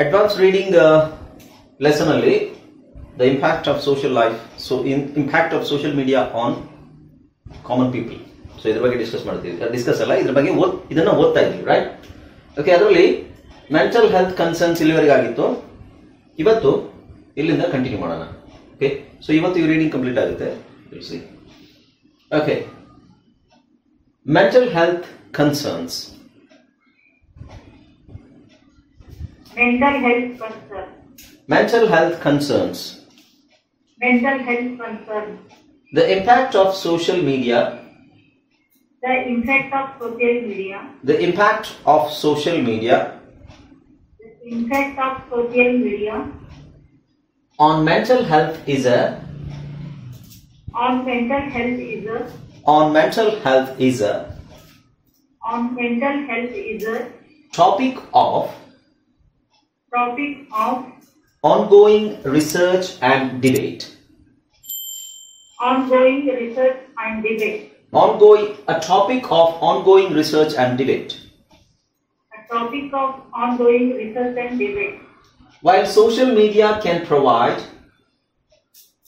Advanced reading lesson alli the impact of social life, impact of social media on common people. So idra ಬಗ್ಗೆ discuss alla idra ಬಗ್ಗೆ idanna ಓದ್ತಾ ಇದೀವಿ, right? Okay, ಅದರಲ್ಲಿ mental health concerns ಇಲ್ಲಿವರೆಗೆ ಆಗಿತ್ತು. ಇವತ್ತು ಇಲ್ಲಿಂದ ಕಂಟಿನ್ಯೂ ಮಾಡೋಣ. ಓಕೆ, ಸೊ ಇವತ್ತು ಈ ರೀಡಿಂಗ್ ಕಂಪ್ಲೀಟ್ ಆಗುತ್ತೆ. Okay, mental health concerns. Mental health concern. Mental health concerns. Mental health concern. The impact of social media. The impact of social media. The impact of social media. The impact of social media. On mental health is a. On mental health is a. On mental health is a. On mental health is a. Topic of. Topic of. Ongoing research and debate. Ongoing research and debate. A topic of ongoing research and debate. A topic of ongoing research and debate. While social media can provide.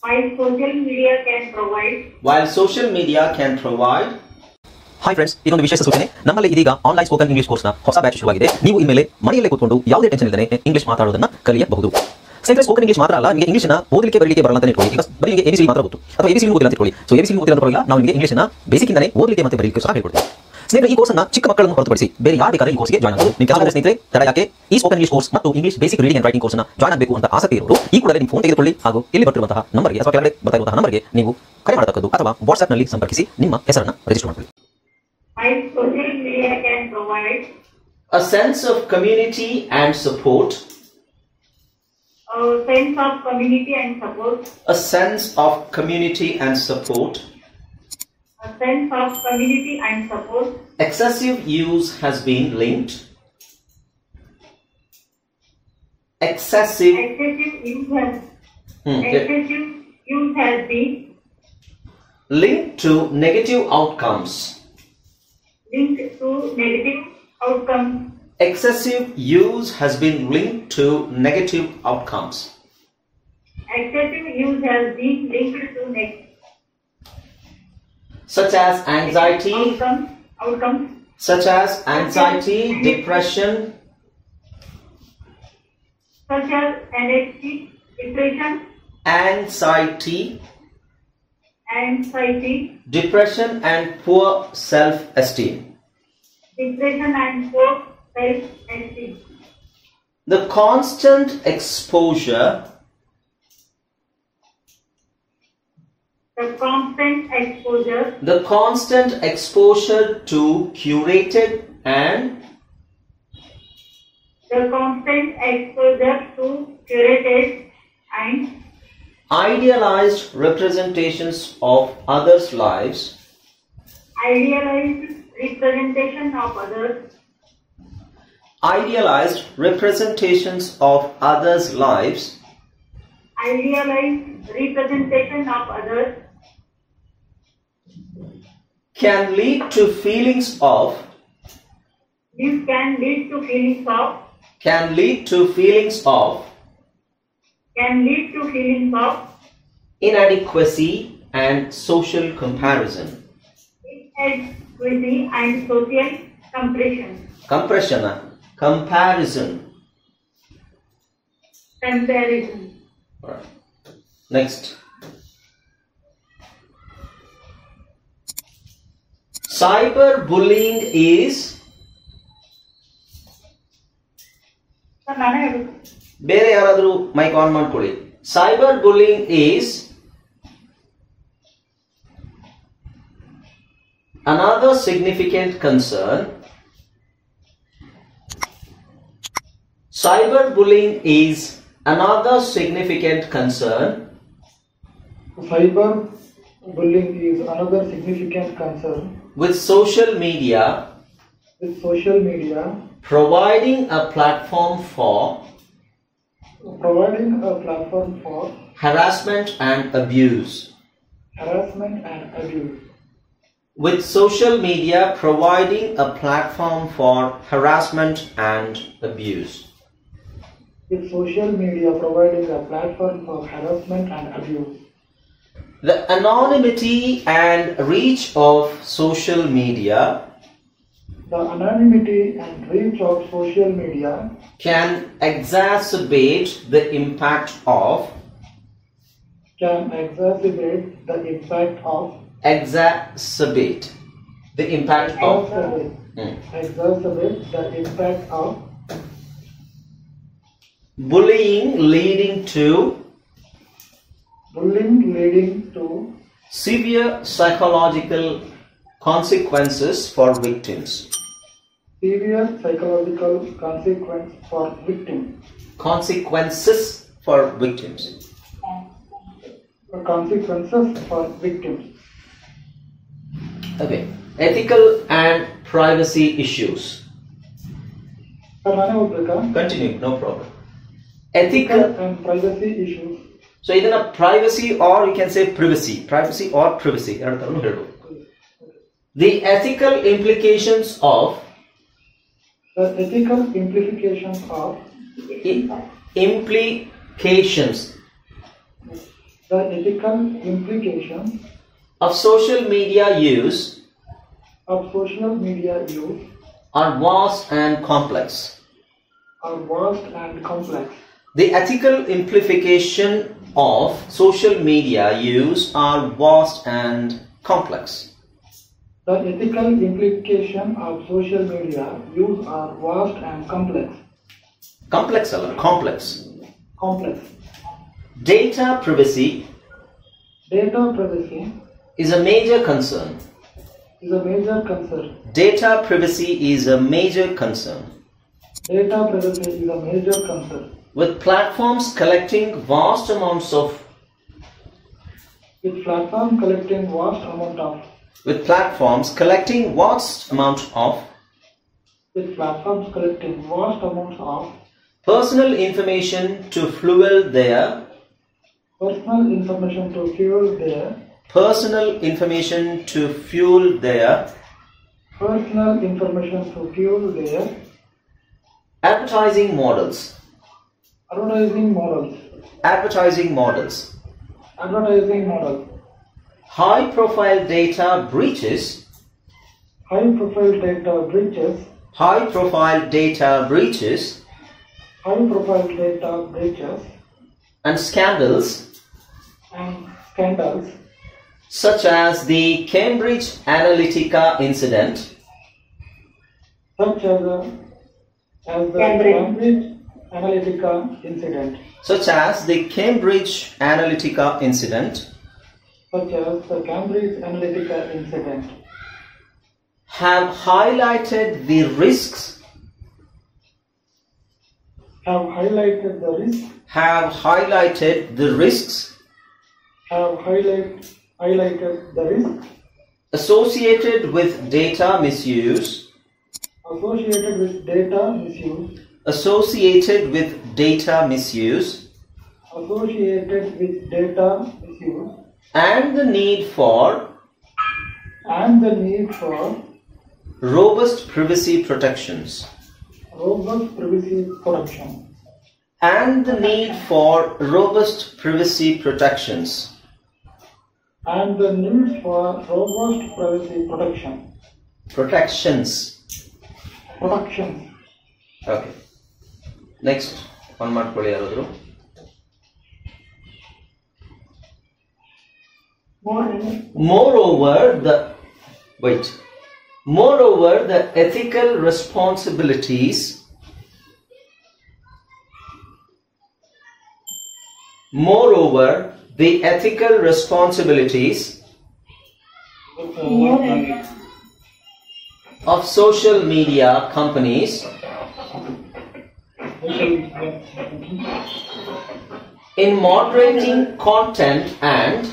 While social media can provide. While social media can provide. Hi friends, ಇದೊಂದು ವಿಶೇಷ ಸೂಚನೆ. ನಮ್ಮಲ್ಲಿ ಇದೀಗ online spoken English ಕೋರ್ಸ್ನ ಹೊಸ batch ಶುರುವಾಗಿದೆ. ನೀವು ಇನ್ಮೇಲೆ ಮನೆಯಲ್ಲೇ ಕೂತ್ಕೊಂಡು ಯಾವುದೇ ಟೆನ್ಷನ್ ಇಲ್ಲದೆ ಇಂಗ್ಲಿಷ್ ಮಾತಾಡೋದನ್ನ ಕಲಿಯಬಹುದು. ಸ್ನೇಹಿತರೆ, ಸ್ಪೋಕನ್ ಇಂಗ್ಲಿಷ್ ಮಾತ್ರ ಅಲ್ಲ, ನಿಮಗೆ ಇಂಗ್ಲಿಷ್ನ ಓದಲಿಕ್ಕೆ ಬರಲಿಕ್ಕೆ ಬರಲ್ಲ ಅಂತ ಇಟ್ಕೊಳ್ಳಿ. ಈಗ ಬರೀ ನಿಮಗೆ ಎಬಿಸಿಡಿ ಮಾತ್ರ ಗೊತ್ತು ಅಥವಾ ಎಬಿಸಿಡಿ ಓದಿಲ್ಲ ಅಂತ ಇಟ್ಕೊಳ್ಳಿ. ಸೊ ಎಬಿಸಿಡಿ ಓದಿಲ್ಲ ಅಂತ ನಾವು ನಿಮಗೆ ಇಂಗ್ಲಿಷ್ನ ಬೇಸಿಕ್ ಇಂದಾನೆ ಓದಲಿಕ್ಕೆ ಮತ್ತೆ ಬರಲಿಕ್ಕೆ ಸಹ ಹೇಳ್ಕೊಡ್ತೀವಿ. ಸ್ನೇಹಿತರೆ, ಈ ಕೋರ್ಸ್ನ ಚಿಕ್ಕ ಮಕ್ಕಳನ್ನು ಹೊರತುಪಡಿಸಿ ಬೇರೆ ಯಾರು ಬೇಕಾದ್ರೆ ಈ ಕೋರ್ಸ್ಗೆ ಜಾಯ್ನ್ ಆಗಬಹುದು. ನಿಮ್ಮ ಕೆಲವು ಸ್ನೇಹಿತರೆ ತಡ ಯಾಕೆ ಈ ಸ್ಪೋಕನ್ ಇಂಗ್ಲಿಷ್ ಕೋರ್ಸ್ ಮತ್ತು English basic reading and writing ಕೋರ್ಸ್ನ ಜಾಯ್ನ್ ಆಗಬೇಕು ಅಂತ ಆಸಕ್ತಿ ಇರೋರು ಈ ಕೂಡಲೇ ನಿಮ್ಮ ಫೋನ್ ತೆಗೆದುಕೊಳ್ಳಿ ಹಾಗೂ ಇಲ್ಲಿ ಬರ್ತಿರುವಂತಹ ನಂಬರ್ಗೆ ಅಥವಾ ಕೆಳಗಡೆ ಬರ್ತಾ ಇರುವಂತಹ ನಂಬರ್ಗೆ ನೀವು ಕರೆ ಮಾಡತಕ್ಕದ್ದು ಅಥವಾ ವಾಟ್ಸ್ಆಪ್ ನಲ್ಲಿ ಸಂಪರ್ಕಿಸಿ ನಿಮ್ಮ ಹೆಸರನ್ನು ರಿಜಿಸ್ಟರ್ ಮಾಡಿಕೊಳ್ಳಿ. While social media can provide a sense of community and support. A sense of community and support. A sense of community and support. A sense of community and support. Excessive use has been linked. Excessive use has been linked to negative outcomes. Linked to negative outcomes. Excessive use has been linked to negative outcomes. Excessive use has been linked to negative. Such as anxiety. Outcomes. Such as anxiety, depression. Such as anxiety, depression. Anxiety. Depression and poor self-esteem. Depression and poor self-esteem. The constant exposure. The constant exposure. The constant exposure to curated and. The constant exposure to curated and. Idealized representations of others' lives. Idealized representation of others. Idealized representations of others' lives. Idealized representation of others. Can lead to feelings of. This can lead to feelings of. Can lead to feelings of. Can lead to feelings of inadequacy and social comparison. Inadequacy and social comparison. Comparison. Alright. Next. Cyberbullying is. ಬೇರೆ ಯಾರಾದರೂ mic on ಮಾಡ್ಕೊಳ್ಳಿ. Cyber bullying is another significant concern. Cyberbullying is another significant concern. Cyberbullying is another significant concern. With social media providing a platform for harassment and abuse. With social media providing a platform for harassment and abuse. with social media providing a platform for harassment and abuse. The anonymity and reach of social media The anonymity and reach of social media can exacerbate the impact of can exacerbate the impact of exacerbate the impact of exacerbate the impact of bullying leading to severe psychological consequences for victims. severe psychological Consequences for victims. consequences for victims. Okay. Ethical and privacy issues. Sir, ನಾನೇ ಹೋಗ್ಬೇಕಾ? Continue, no problem. Ethical. and privacy issues. So ಇದನ್ನ privacy or you can say privacy. Privacy or privacy. ಎರಡು ತರನು ಹೇಳ್ಬೋದು. The ethical implications of The ethical implications of implications the ethical implications of social media use of social media use are vast and complex. are vast and complex. The ethical implication of social media use are vast and complex. The ethical implication of social media use are vast and complex. Complex ಅಲ್ಲ, complex. Complex. Data privacy Data privacy is a major concern. is a major concern. Data privacy is a major concern. Data privacy is a major concern. With platforms collecting vast amounts of With platform collecting vast amount of with platforms collecting vast amount of with platforms collecting vast amounts of personal information to fuel their personal information to fuel their personal information to fuel their personal information to fuel their advertising models. advertising models. Advertising models. Advertising models. High profile data breaches. High profile data breaches. High profile data breaches High profile data breaches and scandals and scandals such as the Cambridge Analytica incident, such as the Cambridge Analytica incident, such as the Cambridge Analytica incident, such as the Cambridge Analytica incident, have highlighted the risks. have highlighted the risk, Have highlighted the risks have highlighted the risk associated with data misuse. associated with data misuse, Associated with data misuse associated with data misuse, and the need for robust privacy protections. robust privacy protection. And the need for robust privacy protections. And the need for robust privacy protection. Protections. Protections. Okay. Next. One ಮಾಡ್ಕೊಳ್ಳಿ ಯಾರಾದರೂ. Moreover, the ethical responsibilities of social media companies in moderating content and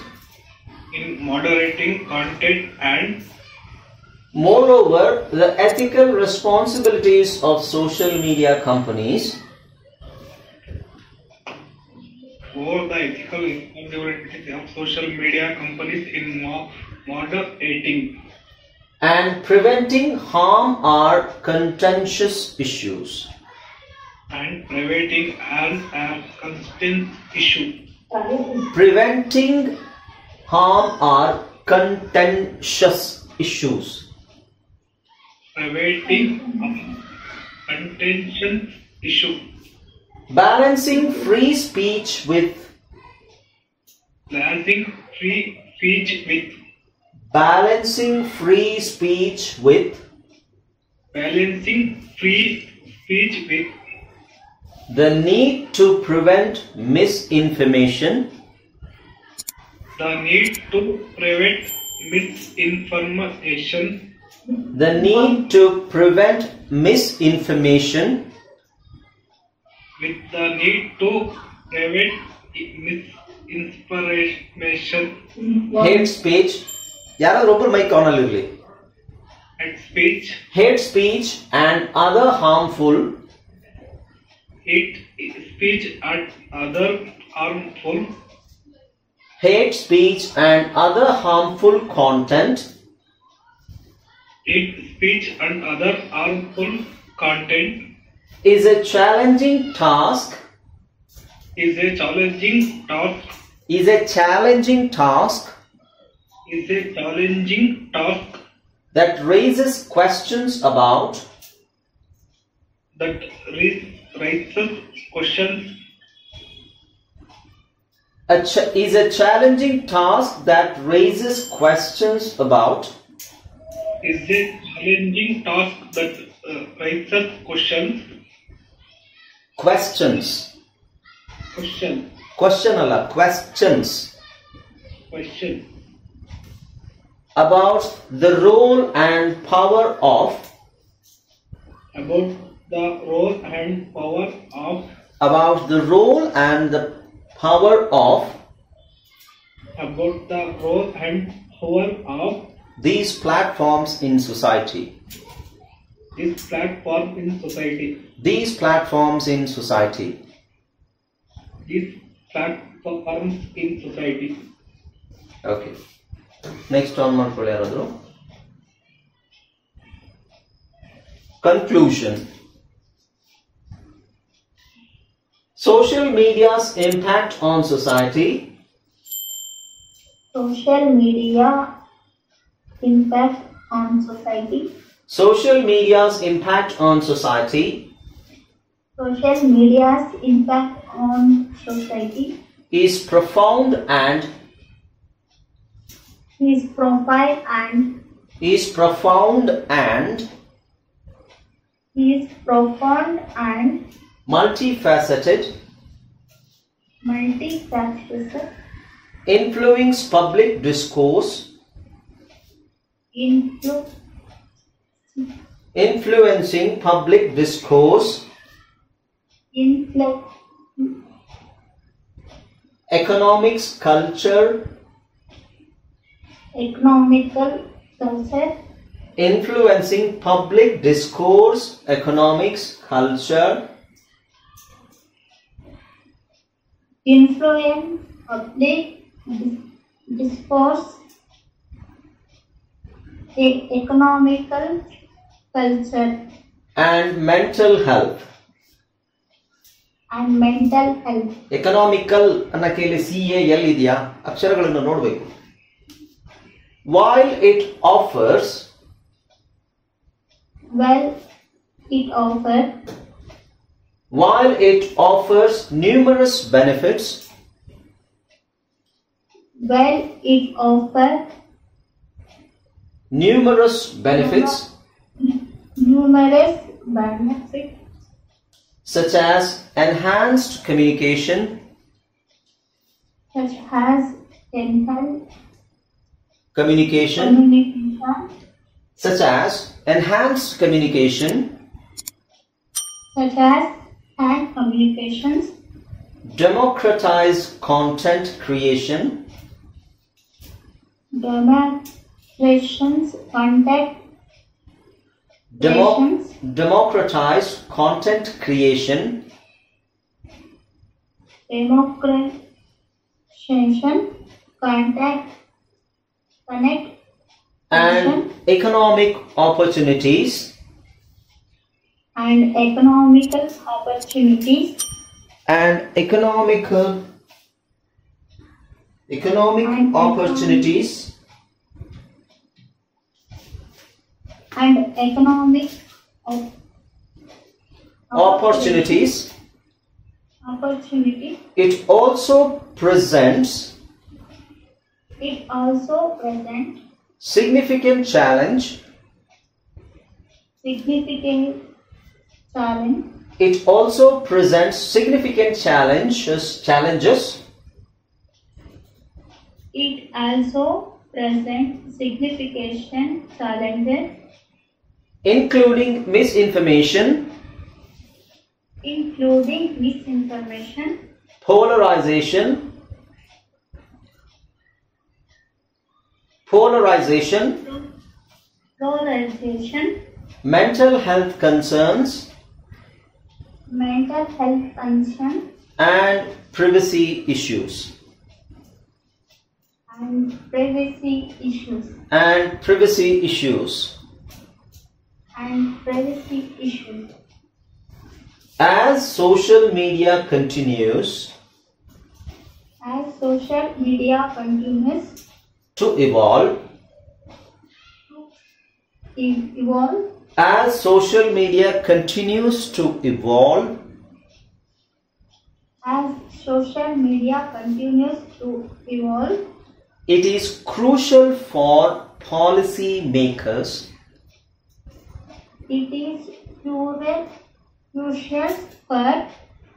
moreover, the ethical responsibilities of social media companies over the ethical responsibilities of social media companies in moderating and preventing harm are contentious issues. and preventing harm are constant issue. Preventing harm are contentious issues. Preventing contention issue. Balancing free speech with Balancing free speech with balancing free speech with balancing free speech with the need to prevent misinformation, the need to prevent misinformation, the need to prevent misinformation, with the need to prevent misinformation, hate speech. ಯಾರಾದ್ರೂ ಒಬ್ಬರು mic on ಅಲ್ಲಿ ಇರಲಿ. and speech, Hate speech and other harmful hate speech and other harmful hate speech and other harmful content hate speech and other harmful content is a challenging task is a challenging task is a challenging task that raises questions about that raises questions is a challenging task that raises questions about is a challenging task that raises questions question alla questions question about the role and power of about the role and power of about the role and the power of about the role and power of these platforms in society. this platform in society. These platforms in society. These platforms in society. Okay. Next on ಮಾಡ್ಕೊಳ್ಳಿ ಯಾರಾದರೂ. Conclusion. Social media's impact on society. Social media impact on society. Social media's impact on society Social media's impact on society is profound and is profound and multifaceted, influencing public discourse, economical culture, influencing public discourse, economics, culture, influence public discourse, economical culture, and mental health. Economical ಅನ್ನ ಕೇಳಿ CAL ಇದೆಯಾ? ಅಕ್ಷರಗಳನ್ನು ನೋಡಬೇಕು. While it offers numerous benefits, such as enhanced communication, such as hand communications, democratized content creation, democratized content creation, and economic opportunities, and economical opportunities and economic opportunities and economic opportunities. opportunity. It also presents It also presents significant challenge. significant challenge. It also presents significant challenges It also presents significant challenges, including misinformation, including misinformation, polarization, polarization, mental health concerns, mental health concerns, and privacy issues. and privacy issues. And privacy issues. As social media continues As social media continues to evolve, as social media continues to evolve, it is crucial for policymakers It is crucial for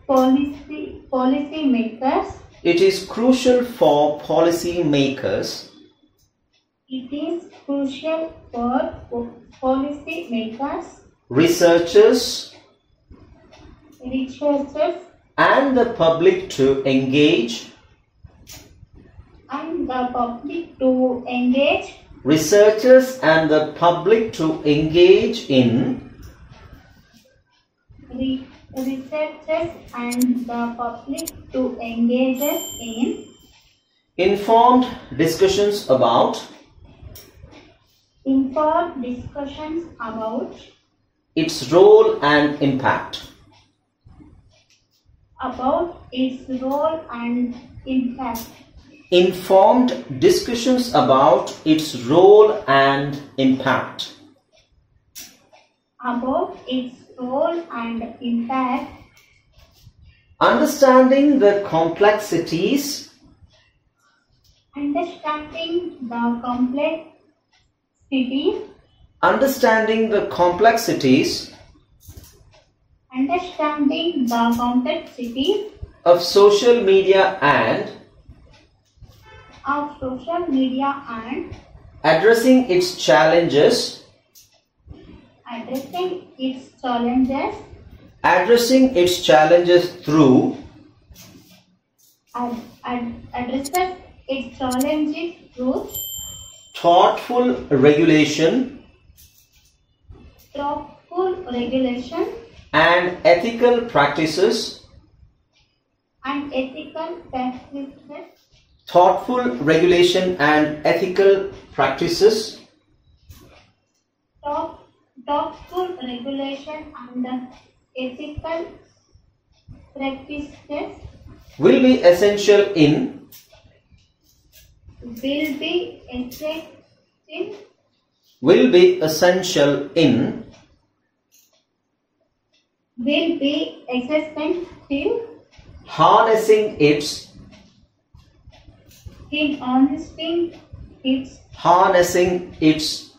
policymakers. It is crucial for policymakers It is crucial for policymakers, researchers, researchers, and the public to engage. and the public to engage. Researchers and the public to engage in Researchers and the public to engage in informed discussions about informed discussions about its role and impact. its role and impact. Informed discussions about its role and impact. About its role and impact. Understanding the complexities. Understanding the complexities. Understanding the complexities. Understanding the complexities Of social media and addressing its challenges. Addressing its challenges through thoughtful regulation and ethical practices. Thoughtful regulation and ethical practices Thoughtful regulation and ethical practices will be essential in harnessing its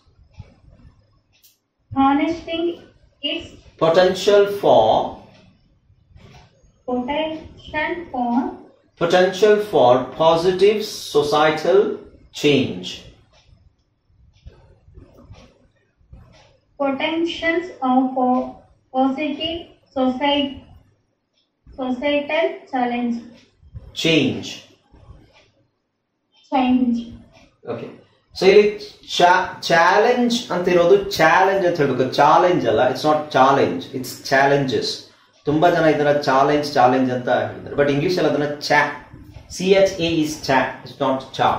potential for positive societal change. Potentials of positive societal change. Okay. So ಇಲ್ಲಿ challenge ಅಂತ ಇರೋದು challenge ಅಂತ ಹೇಳ್ಬೇಕು. Challenge ಅಲ್ಲ, it's not challenge, it's challenges. ತುಂಬಾ ಜನ ಇದನ್ನ challenge ಅಂತ ಹೇಳ್ತಾರೆ, ಬಟ್ ಇಂಗ್ಲಿಷ್ ಅಲ್ಲಿ ಅದನ್ನ CHA ಇಸ್ ಇಟ್ಸ್ ನಾಟ್ ಚಾ.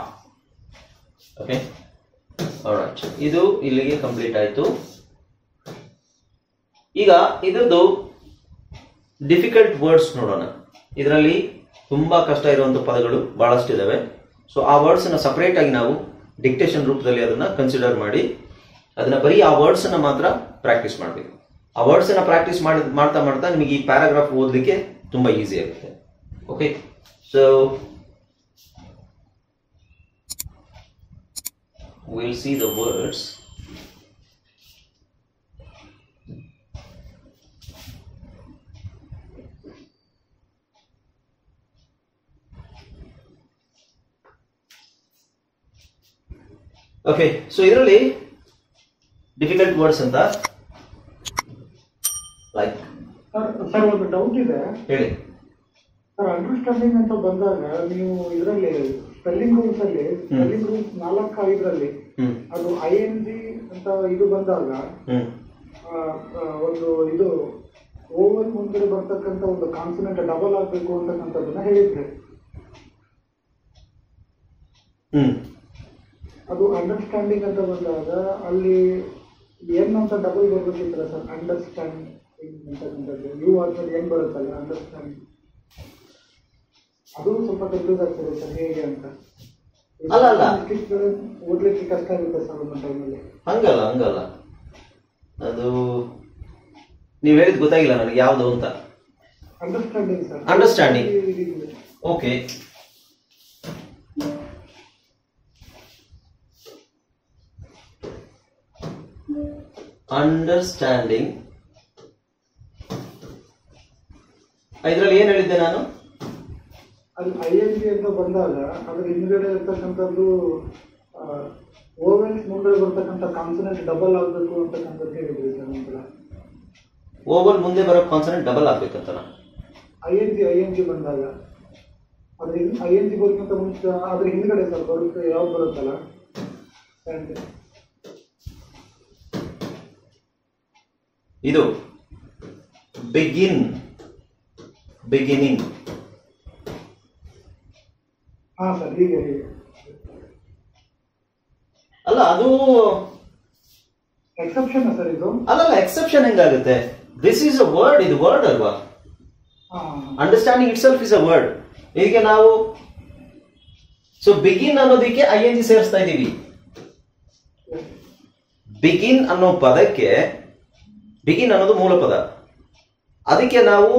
ಓಕೆ, ಆಲ್ರೈಟ್, ಇದು ಇಲ್ಲಿಗೆ ಕಂಪ್ಲೀಟ್ ಆಯ್ತು. ಈಗ ಇದರದ್ದು ಡಿಫಿಕಲ್ಟ್ ವರ್ಡ್ಸ್ ನೋಡೋಣ. ಇದರಲ್ಲಿ ತುಂಬಾ ಕಷ್ಟ ಇರುವಂತಹ ಪದಗಳು ಬಹಳಷ್ಟು ಇದಾವೆ. ಸೊ ಆ ವರ್ಡ್ಸ್ ಅನ್ನ ಸಪರೇಟ್ ಆಗಿ ನಾವು ಡಿಕ್ಟೇಷನ್ ರೂಪದಲ್ಲಿ ಅದನ್ನ ಕನ್ಸಿಡರ್ ಮಾಡಿ ಅದನ್ನ ಬರೀ ಆ ವರ್ಡ್ಸ್ ಅನ್ನ ಮಾತ್ರ ಪ್ರಾಕ್ಟೀಸ್ ಮಾಡಬೇಕು. ಆ ವರ್ಡ್ಸ್ ಅನ್ನ ಪ್ರಾಕ್ಟೀಸ್ ಮಾಡ್ತಾ ಮಾಡ್ತಾ ನಿಮಗೆ ಈ ಪ್ಯಾರಾಗ್ರಾಫ್ ಓದಲಿಕ್ಕೆ ತುಂಬಾ ಈಸಿ ಆಗುತ್ತೆ. Okay, so we'll see the words. Okay, so ಇದರಲ್ಲಿ ಡಿಫಿಕಲ್ಟ್ ವರ್ಡ್ಸ್ ಅಂತ ಲೈಕ್ ಸರ್ ಒಂದು ಡೌಟ್ ಇದೆ. ಹೇಳಿ ಸರ್, ಅಂಡರ್ಸ್ಟ್ಯಾಂಡಿಂಗ್ ಅಂತ ಬಂದಾಗ ನೀವು ಇದರಲ್ಲಿ ಸ್ಪೆಲ್ಲಿಂಗ್ ರೂಲ್ಸ್ ಅಲ್ಲಿ ಸ್ಪೆಲ್ಲಿಂಗ್ ರೂಲ್ಸ್ 4-5ರಲ್ಲಿ ಅದು ING ಅಂತ ಇದು ಬಂದಾಗ ಒಂದು ಇದು ಓವಲ್ ಮುಂದೆ ಬರ್ತಕ್ಕಂಥ ಒಂದು ಕಾನ್ಸನೆಂಟ್ ಡಬಲ್ ಆಗ್ಬೇಕು ಅಂತಕ್ಕಂಥದ್ದನ್ನ ಹೇಳಿದ್ರೆ ಅದು ಅಂಡರ್ಸ್ಟ್ಯಾಂಡಿಂಗ್ ಅಂತ ಬಂದಾಗ ಅಲ್ಲಿ ಏನಂತ ಡಬಲ್ ಬರ್ಬೇಕಿತ್ತಲ್ಲ ಸರ್? ಅಂಡರ್ಸ್ಟ್ಯಾಂಡಿಂಗ್ ಅಂತಕ್ಕಂಥದ್ದು ಯು ಆದ್ಮೇಲೆ ಏನ್ ಬರುತ್ತಲ್ಲ ಅಂಡರ್ಸ್ಟ್ಯಾಂಡಿಂಗ್, ಅದು ಸ್ವಲ್ಪ ಕನ್ಫ್ಯೂಸ್ ಆಗ್ತದೆ ಸರ್ ಹೇಗೆ ಅಂತ. ಅಲ್ಲ ಓದ್ಲಿಕ್ಕೆ ಕಷ್ಟ ಆಗುತ್ತೆ ಸರ್ ಒಂದು ಟೈಮಲ್ಲಿ. ಹಂಗಲ್ಲ ಅದು ನೀವು ಹೇಳಿದ್ ಗೊತ್ತಾಗಿಲ್ಲ ನನಗೆ ಯಾವ್ದು ಅಂತ. Understanding sir. Understanding, okay. Understanding ಇದರಲ್ಲಿ ಏನ್ ಹೇಳಿದ್ದೆ ನಾನು? ಅದು ING ಅಂತ ಬಂದಾಗ ಅದ್ರ ಹಿಂದ್ಗಡೆ ಇರ್ತಕ್ಕಂಥದ್ದು ಓವೆಲ್ಸ್ ಮುಂದೆ ಬರ್ತಕ್ಕಂಥ ಕಾನ್ಸನೆಂಟ್ ಡಬಲ್ ಆಗ್ಬೇಕು ಅಂತಕ್ಕಂಥದ್ದು ಹೇಳಿದ್ರಿ ಸರ್ ನಂತರ. ಓವಲ್ ಮುಂದೆ ಬರೋ ಕಾನ್ಸನೆಂಟ್ ಡಬಲ್ ಆಗ್ಬೇಕಂತ ING ಬಂದಾಗ ಅದ್ರ ING ಬರೋಕ್ಕಿಂತ ಮುಂಚೆ ಅದ್ರ ಹಿಂದ್ಗಡೆ ಸರ್ ಬರುತ್ತೆ ಯಾವ್ದು ಬರುತ್ತಲ್ಲ ಇದು ಬಿಗಿನಿಂಗ್. ಹಾ ಸರ್, ಹೀಗೆ ಅಲ್ಲ, ಅದು ಎಕ್ಸೆಪ್ಷನ್ ಸರ್ ಇದು. ಅಲ್ಲಲ್ಲ, ಎಕ್ಸೆಪ್ಷನ್ ಹೆಂಗಾಗುತ್ತೆ? ದಿಸ್ ಈಸ್ ಅ ವರ್ಡ್, ಇದು ವರ್ಡ್ ಅಲ್ವಾ? Understanding itself is a word. ಈಗ ನಾವು ಸೊ ಬಿಗಿನ್ ಅನ್ನೋದಕ್ಕೆ ING ಸೇರಿಸ್ತಾ ಇದೀವಿ. ಬಿಗಿನ್ ಅನ್ನೋ ಪದಕ್ಕೆ, ಬಿಗಿನ್ ಅನ್ನೋದು ಮೂಲ ಪದ, ಅದಕ್ಕೆ ನಾವು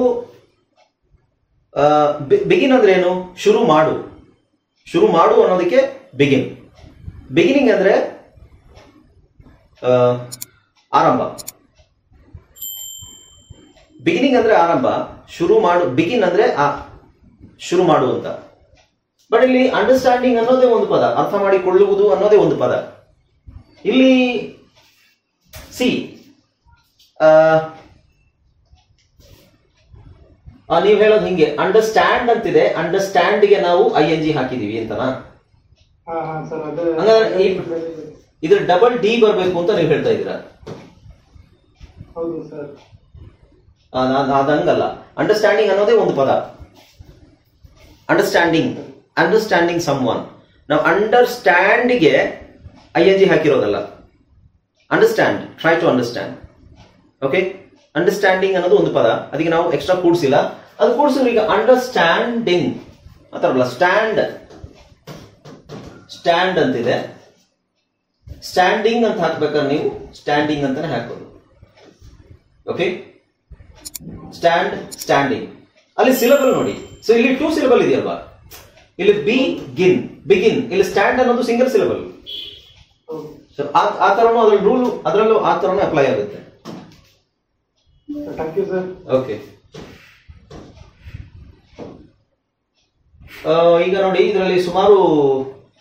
ಬಿಗಿನ್ ಅಂದ್ರೆ ಏನು? ಶುರು ಮಾಡು ಅನ್ನೋದಕ್ಕೆ ಬಿಗಿನ್. ಬಿಗಿನಿಂಗ್ ಅಂದ್ರೆ ಆರಂಭ. ಬಿಗಿನಿಂಗ್ ಅಂದ್ರೆ ಆರಂಭ, ಶುರು ಮಾಡು. ಬಿಗಿನ್ ಅಂದ್ರೆ ಶುರು ಮಾಡು ಅಂತ. ಬಟ್ ಇಲ್ಲಿ ಅಂಡರ್ಸ್ಟ್ಯಾಂಡಿಂಗ್ ಅನ್ನೋದೇ ಒಂದು ಪದ, ಅರ್ಥ ಮಾಡಿಕೊಳ್ಳುವುದು ಅನ್ನೋದೇ ಒಂದು ಪದ. ಇಲ್ಲಿ ನೀವು ಹೇಳೋದು ಹಿಂಗೆ, ಅಂಡರ್ಸ್ಟ್ಯಾಂಡ್ ಅಂತಿದೆ, ಅಂಡರ್ಸ್ಟ್ಯಾಂಡ್ಗೆ ನಾವು ING ಹಾಕಿದೀವಿ ಅಂತನಾ? ಇದ್ರ ಡಬಲ್ D ಬರ್ಬೇಕು ಅಂತ ನೀವು ಹೇಳ್ತಾ ಇದ್ದೀರಾ? ಹೌದು ಸರ್. ಅದಂಗಲ್ಲ. ಅಂಡರ್ಸ್ಟ್ಯಾಂಡಿಂಗ್ ಅನ್ನೋದೇ ಒಂದು ಪದ. Understanding someone. ನಾವು ಅಂಡರ್ಸ್ಟ್ಯಾಂಡ್ಗೆ ING ಹಾಕಿರೋದಲ್ಲ. Understand, try to understand. Okay, understanding ಅನ್ನೋದು ಒಂದು ಪದ, ಅದಕ್ಕೆ ನಾವು ಎಕ್ಸ್ಟ್ರಾ ಕೂಡಿಸಿಲ್ಲ. ಅದು ಕೂಡಿಸಿದ್ರೆ ಈಗ ಅಂಡರ್ಸ್ಟ್ಯಾಂಡಿಂಗ್ ಮಾತಾಡಲ್ಲ. ಸ್ಟ್ಯಾಂಡ್ ಅಂತಿದೆ, ಸ್ಟ್ಯಾಂಡಿಂಗ್ ಅಂತ ಹಾಕ್ಬೇಕಾದ್ರೆ ನೀವು ಸ್ಟ್ಯಾಂಡಿಂಗ್ ಅಂತಾನೆ ಹಾಕೋದು. Okay, standing. ಅಲ್ಲಿ ಸಿಲಬಲ್ ನೋಡಿ. ಸೊ ಇಲ್ಲಿ 2 ಸಿಲಬಲ್ ಇದೆಯಲ್ವಾ? ಇಲ್ಲಿ ಬಿಗಿನ್, ಇಲ್ಲಿ ಸ್ಟ್ಯಾಂಡ್ ಅನ್ನೋದು ಸಿಂಗಲ್ ಸಿಲಬಲ್. ಸೊ ಆ ತರನು ಅದ್ರ ರೂಲ್ ಅದರಲ್ಲೂ ಆ ತರನೇ ಅಪ್ಲೈ ಆಗುತ್ತೆ. Thank you sir. ಓಕೆ, ಈಗ ನೋಡಿ, ಇದರಲ್ಲಿ ಸುಮಾರು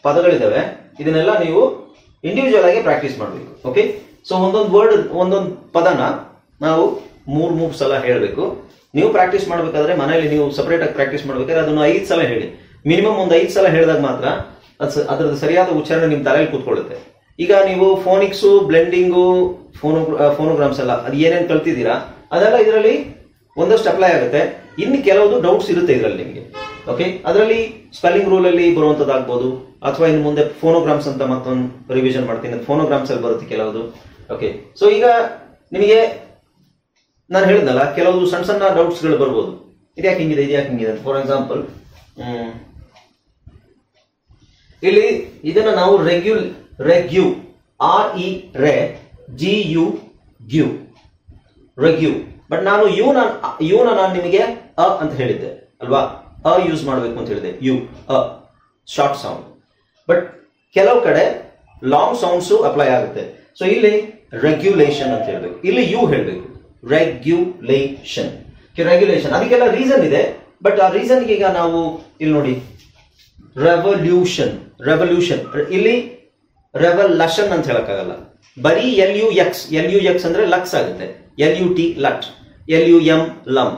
ಪದಗಳಿದಾವೆ. ಇದನ್ನೆಲ್ಲ ನೀವು ಇಂಡಿವಿಜುವಲ್ ಆಗಿ ಪ್ರಾಕ್ಟೀಸ್ ಮಾಡಬೇಕು. ಓಕೆ, ಸೊ ಒಂದೊಂದು ಪದನ ನಾವು 3 ಸಲ ಹೇಳಬೇಕು. ನೀವು ಪ್ರಾಕ್ಟೀಸ್ ಮಾಡಬೇಕಾದ್ರೆ ಮನೆಯಲ್ಲಿ ನೀವು ಸಪರೇಟ್ ಆಗಿ ಪ್ರಾಕ್ಟೀಸ್ ಮಾಡಬೇಕಾದ್ರೆ ಅದನ್ನು 5 ಸಲ ಹೇಳಿ. ಮಿನಿಮಮ್ ಒಂದು 5 ಸಲ ಹೇಳಿದಾಗ ಮಾತ್ರ ಅದರದ್ದು ಸರಿಯಾದ ಉಚ್ಚಾರಣೆ ನಿಮ್ಮ ತಲೆಯಲ್ಲಿ ಕೂತ್ಕೊಳ್ಳುತ್ತೆ. ಈಗ ನೀವು ಫೋನಿಕ್ಸು, ಬ್ಲೆಂಡಿಂಗು, ಫೋನೋಗ್ರಾಮ್ಸ್ ಎಲ್ಲ ಅದು ಏನೇನು ಕಲ್ತಿದ್ದೀರಾ ಅದೆಲ್ಲ ಇದರಲ್ಲಿ ಒಂದಷ್ಟು ಅಪ್ಲೈ ಆಗುತ್ತೆ. ಇನ್ನು ಕೆಲವುದು ಡೌಟ್ಸ್ ಇರುತ್ತೆ ಇದರಲ್ಲಿ ನಿಮಗೆ. ಓಕೆ, ಅದರಲ್ಲಿ ಸ್ಪೆಲ್ಲಿಂಗ್ ರೂಲ್ ಅಲ್ಲಿ ಬರುವಂತದ್ದಾಗ್ಬೋದು, ಅಥವಾ ಇನ್ನು ಮುಂದೆ ಫೋನೋಗ್ರಾಮ್ಸ್ ಅಂತ ಮತ್ತೊಂದು ರಿವಿಷನ್ ಮಾಡ್ತೀನಿ. ಫೋನೋಗ್ರಾಮ್ಸ್ ಅಲ್ಲಿ ಬರುತ್ತೆ ಕೆಲವುದು. ಓಕೆ, ಸೊ ಈಗ ನಿಮಗೆ ನಾನು ಹೇಳಿದ್ನಲ್ಲ, ಕೆಲವು ಸಣ್ಣ ಸಣ್ಣ ಡೌಟ್ಸ್ಗಳು ಬರ್ಬೋದು. ಇದ್ಯಾಕೆ ಹಿಂಗಿದೆ, ಇದ್ಯಾಕೆ ಹಿಂಗಿದೆ. ಫಾರ್ ಎಕ್ಸಾಂಪಲ್, ಇಲ್ಲಿ ಇದನ್ನ ನಾವು ರೆಗ್ಯು ರೆಗ್ಯು, ಬಟ್ ನಾನು ಯುನ ನಾನು ನಿಮಗೆ ಅ ಅಂತ ಹೇಳಿದ್ದೆ ಅಲ್ವಾ, ಅ ಯೂಸ್ ಮಾಡಬೇಕು ಅಂತ ಹೇಳಿದೆ, ಶಾರ್ಟ್ ಸೌಂಡ್. ಬಟ್ ಕೆಲವು ಕಡೆ ಲಾಂಗ್ ಸೌಂಡ್ಸ್ ಅಪ್ಲೈ ಆಗುತ್ತೆ. ಸೊ ಇಲ್ಲಿ ರೆಗ್ಯುಲೇಷನ್ ಅಂತ ಹೇಳ್ಬೇಕು, ಇಲ್ಲಿ ಯು ಹೇಳ್ಬೇಕು, ರೆಗ್ಯುಲೇಷನ್. ಅದಕ್ಕೆಲ್ಲ ರೀಸನ್ ಇದೆ, ಬಟ್ ಆ ರೀಸನ್ ಈಗ ನಾವು ಇಲ್ಲಿ ನೋಡಿ, ರೆವಲ್ಯೂಷನ್, ಇಲ್ಲಿ ರೆವಲ್ಯೂಷನ್ ಅಂತ ಹೇಳಕ್ಕಾಗಲ್ಲ. ಬರೀ LUX ಅಂದ್ರೆ ಲಕ್ಸ್ ಆಗುತ್ತೆ, LUT ಲಟ್, LUM ಲಮ್,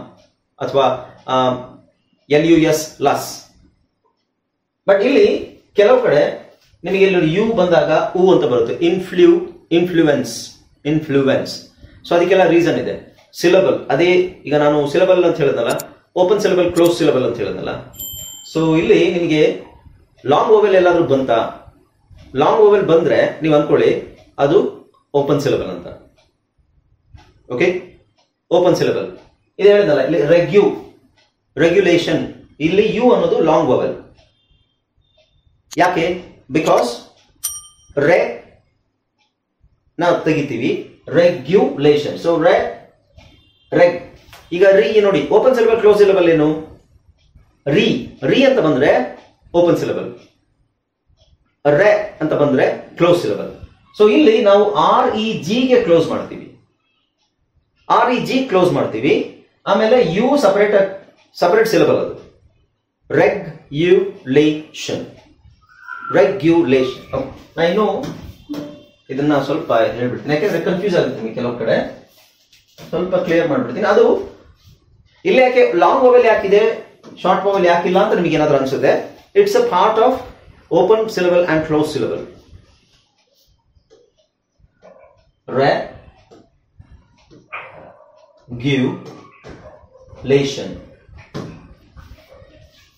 ಅಥವಾ LUS ಲಸ್. ಬಟ್ ಇಲ್ಲಿ ಕೆಲವು ಕಡೆ ನಿಮಗೆ ಇಲ್ಲಿ ಯು ಬಂದಾಗ ಉ ಅಂತ ಬರುತ್ತೆ, ಇನ್ಫ್ಲೂಯೆನ್ಸ್. ಸೊ ಅದಕ್ಕೆಲ್ಲ ರೀಸನ್ ಇದೆ. ಸಿಲಬಲ್, ಅದೇ ಈಗ ನಾನು ಸಿಲಬಲ್ ಅಂತ ಹೇಳಿದ್ನಲ್ಲ, ಓಪನ್ ಸಿಲಬಲ್, ಕ್ಲೋಸ್ ಸಿಲಬಲ್ ಅಂತ ಹೇಳಿದ್ನಲ್ಲ. ಸೊ ಇಲ್ಲಿ ನಿಮಗೆ ಲಾಂಗ್ ಓವೆಲ್ ಎಲ್ಲಾದ್ರೂ ಬಂತಾ? ಲಾಂಗ್ ಓವೆಲ್ ಬಂದ್ರೆ ನೀವು ಅನ್ಕೊಳ್ಳಿ ಅದು ಓಪನ್ ಸಿಲಬಲ್ ಅಂತ. ಓಕೆ, ಓಪನ್ ಸಿಲಬಲ್ ಇದು ಹೇಳಿದ್ನಲ್ಲ. ಇಲ್ಲಿ ರೆಗ್ಯುಲೇಷನ್, ಇಲ್ಲಿ ಯು ಅನ್ನೋದು ಲಾಂಗ್ ಓವೆಲ್. ಯಾಕೆ? ಬಿಕಾಸ್ ನಾವು ತೆಗಿತೀವಿ, ರೆಗ್ಯುಲೇಷನ್. ಸೊ ಈಗ ನೋಡಿ, ಓಪನ್ ಸಿಲಬಲ್ ಕ್ಲೋಸ್ ಸಿಲಬಲ್ ಏನು? ರಿ ಅಂತ ಬಂದ್ರೆ ಓಪನ್ ಸಿಲಬಲ್, ಅಂತ ಬಂದ್ರೆ ಕ್ಲೋಸ್ ಸಿಲಬಲ್. ಸೊ ಇಲ್ಲಿ ನಾವು REG ಗೆ ಕ್ಲೋಸ್ ಮಾಡ್ತೀವಿ, ಕ್ಲೋಸ್ ಮಾಡ್ತೀವಿ. ಆಮೇಲೆ ಯು ಸಪರೇಟ್ ಸಿಲಬಲ್, ಅದು ರೆಗ್ಯುಲೇಷನ್. ನಾ ಇನ್ನು ಇದನ್ನ ಸ್ವಲ್ಪ ಹೇಳ್ಬಿಡ್ತೀನಿ, ಯಾಕೆಂದ್ರೆ ಕನ್ಫ್ಯೂಸ್ ಆಗುತ್ತೆ ಕೆಲವು ಕಡೆ, ಸ್ವಲ್ಪ ಕ್ಲಿಯರ್ ಮಾಡ್ಬಿಡ್ತೀನಿ. ಅದು ಇಲ್ಲಿ ಯಾಕೆ ಲಾಂಗ್ ಓವೆಲ್ ಯಾಕಿದೆ, ಶಾರ್ಟ್ ಓವೆಲ್ ಯಾಕಿಲ್ಲ ಅಂತ ನಿಮಗೆ ಏನಾದ್ರೂ ಅನ್ಸುತ್ತೆ. It's a part of open syllable and close syllable. Regulation.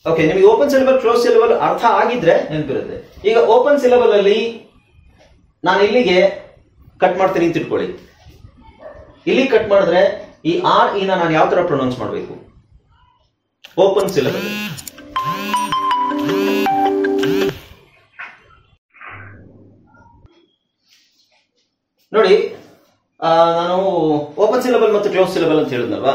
Okay, ನಿಮಗೆ ಓಪನ್ ಸಿಲಬಲ್ ಕ್ಲೋಸ್ ಸಿಲಬಲ್ ಅರ್ಥ ಆಗಿದ್ರೆ ನೆನಪಿರುತ್ತೆ. ಈಗ ಓಪನ್ ಸಿಲಬಲ್ ಅಲ್ಲಿ ನಾನು ಇಲ್ಲಿಗೆ ಕಟ್ ಮಾಡ್ತೀನಿ ಅಂತ ಇಟ್ಕೊಳ್ಳಿ. ಇಲ್ಲಿ ಕಟ್ ಮಾಡಿದ್ರೆ ಈ RE ನಾನು ಯಾವ ತರ ಪ್ರೊನೌನ್ಸ್ ಮಾಡಬೇಕು? Open syllable. ನೋಡಿ, ನಾನು ಓಪನ್ ಸಿಲಬಲ್ ಮತ್ತು ಕ್ಲೋಸ್ ಸಿಲಬಲ್ ಅಂತ ಹೇಳಿದ್ನಲ್ವಾ,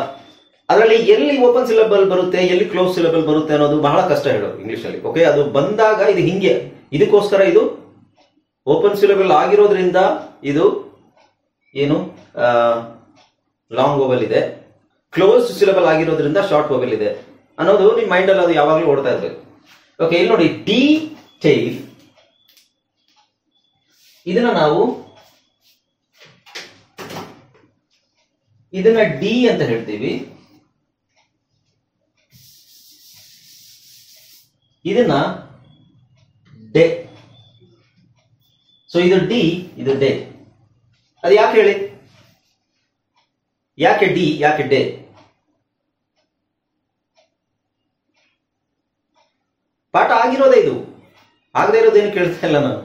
ಅದರಲ್ಲಿ ಎಲ್ಲಿ ಓಪನ್ ಸಿಲಬಲ್ ಬರುತ್ತೆ, ಎಲ್ಲಿ ಕ್ಲೋಸ್ ಸಿಲಬಲ್ ಬರುತ್ತೆ ಅನ್ನೋದು ಬಹಳ ಕಷ್ಟ ಹೇಳೋದು ಇಂಗ್ಲಿಷ್ ಅಲ್ಲಿ. ಓಕೆ, ಅದು ಬಂದಾಗ ಇದು ಹಿಂಗೆ, ಇದಕ್ಕೋಸ್ಕರ ಇದು ಓಪನ್ ಸಿಲಬಲ್ ಆಗಿರೋದ್ರಿಂದ ಇದು ಏನು ಲಾಂಗ್ ಓವೆಲ್ ಇದೆ, ಕ್ಲೋಸ್ಡ್ ಸಿಲಬಲ್ ಆಗಿರೋದ್ರಿಂದ ಶಾರ್ಟ್ ಓವೆಲ್ ಇದೆ ಅನ್ನೋದು ನಿಮ್ಮ ಮೈಂಡ್ ಅಲ್ಲಿ ಅದು ಯಾವಾಗಲೂ ಓಡ್ತಾ ಇರ್ಬೇಕು. ಓಕೆ, ಇಲ್ಲಿ ನೋಡಿ, ಡೀಟೇಲ್, ಇದನ್ನ ನಾವು ಇದನ್ನ ಡಿ ಅಂತ ಹೇಳ್ತೀವಿ, ಇದನ್ನ ಡೇ. ಸೊ ಇದು ಡಿ, ಇದು ಡೇ. ಅದು ಯಾಕೆ ಹೇಳಿ? ಯಾಕೆ ಡಿ, ಯಾಕೆ ಡೇ? ಪಾಠ ಆಗಿರೋದೇ ಇದು, ಆಗದೆ ಇರೋದೇನು ಕೇಳ್ತಾ ಇಲ್ಲ ನಾನು.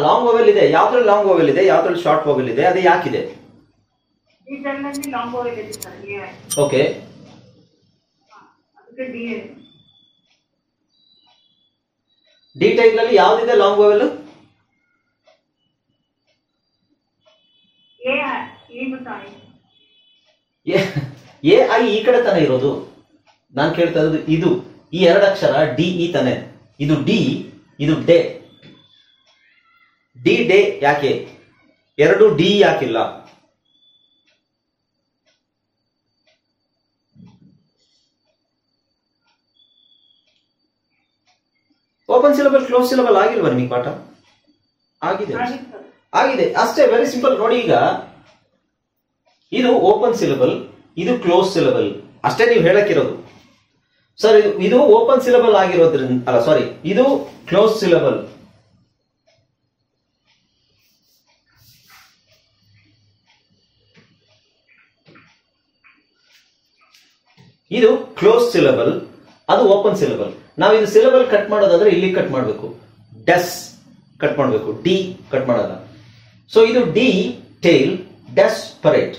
ಲಾಂಗ್ ಓವೆಲ್ ಇದೆ. ಯಾವ್ದ್ರಲ್ಲಿ ಲಾಂಗ್ ಓವೆಲ್ ಇದೆ, ಯಾವ್ದ್ರಲ್ಲಿ ಶಾರ್ಟ್ ಓವೆಲ್ ಇದೆ, ಅದೇ ಯಾಕಿದೆ? ಓಕೆ, ಡಿ ಟೈಪ್ ನಲ್ಲಿ ಯಾವ್ದಿದೆ ಲಾಂಗ್ ಓವೆಲ್? AI ಈ ಕಡೆ ತಾನೇ ಇರೋದು. ನಾನು ಕೇಳ್ತಾ ಇರೋದು ಇದು, ಈ ಎರಡು ಅಕ್ಷರ DE ತಾನೆ. ಇದು ಡಿ, ಇದು ಡೇ. ಡಿ ಡೇ ಯಾಕೆ? ಎರಡು ಡಿ ಯಾಕಿಲ್ಲ? ಓಪನ್ ಸಿಲಬಲ್ ಕ್ಲೋಸ್ ಸಿಲಬಲ್ ಆಗಿಲ್ವಾ ನಿಮಗೆ ಪಾಠ? ಆಗಿದೆ, ಆಗಿದೆ ಅಷ್ಟೇ. Very simple. ನೋಡಿ, ಈಗ ಇದು ಓಪನ್ ಸಿಲಬಲ್, ಇದು ಕ್ಲೋಸ್ ಸಿಲಬಲ್ ಅಷ್ಟೇ ನೀವು ಹೇಳಕ್ಕಿರೋದು. ಸರ್, ಇದು ಓಪನ್ ಸಿಲಬಲ್ ಆಗಿರೋದ್ರಿಂದ, ಅಲ್ಲ ಸಾರಿ, ಇದು ಕ್ಲೋಸ್ ಸಿಲಬಲ್. ಇದು ಕ್ಲೋಸ್ ಸಿಲಬಲ್, ಅದು ಓಪನ್ ಸಿಲಬಲ್. ನಾವು ಇದು ಸಿಲಬಲ್ ಕಟ್ ಮಾಡೋದಾದ್ರೆ ಇಲ್ಲಿ ಕಟ್ ಮಾಡಬೇಕು, ಡೆಸ್ ಕಟ್ ಮಾಡಬೇಕು, ಡಿ ಕಟ್ ಮಾಡಲ್ಲ. ಸೊ ಇದು ಡಿ ಟೇಲ್, ಡೆಸ್ಪರೇಟ್.